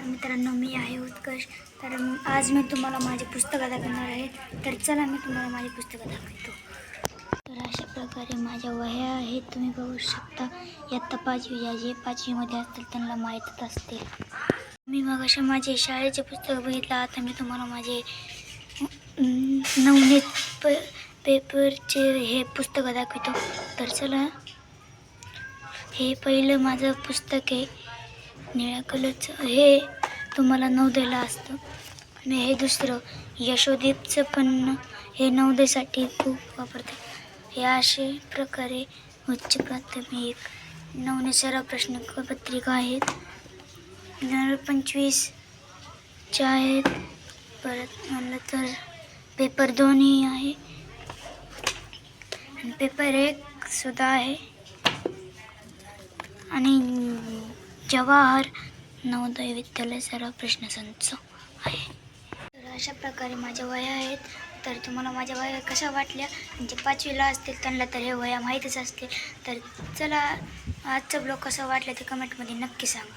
मित्रांनो, मी आहे उत्कर्ष. तर आज मी तुम्हाला माझी पुस्तकं दाखवणार आहे. तर चला मी तुम्हाला माझी पुस्तकं दाखवतो. तर अशा प्रकारे माझ्या वह्या आहेत, तुम्ही बघू शकता. इयत्ता 5वी या जे 5वीमध्ये असतील त्यांना माहीतच असतील. मी मग असे माझे शाळेचे पुस्तक बघितलं. आता मी तुम्हाला माझे नवनीत पेपरचे हे पुस्तकं दाखवतो. तर चला, हे पहिलं माझं पुस्तक आहे निळ्या कलरचं. हे तुम्हाला नवोदयला असतं. आणि हे दुसरं यशोदीपचं, पण हे नवोदयसाठी खूप वापरतात. हे असे प्रकारे उच्च प्राथमिक नवनीत सराव प्रश्नपत्रिका आहेत. 25च्या आहेत. परत म्हणलं तर पेपर 2ही आहे आणि पेपर 1 सुद्धा आहे. आणि जवाहर नवोदय विद्यालय सराव प्रश्नसंच आहे. तर अशा प्रकारे माझ्या वह्या आहेत. तर तुम्हाला माझ्या वह्या कशा वाटल्या, म्हणजे 5वीला असतील त्यांना तर हे वह्या माहीतच असतील. तर चला, आजचा ब्लॉग कसा वाटला ते कमेंटमध्ये नक्की सांगा.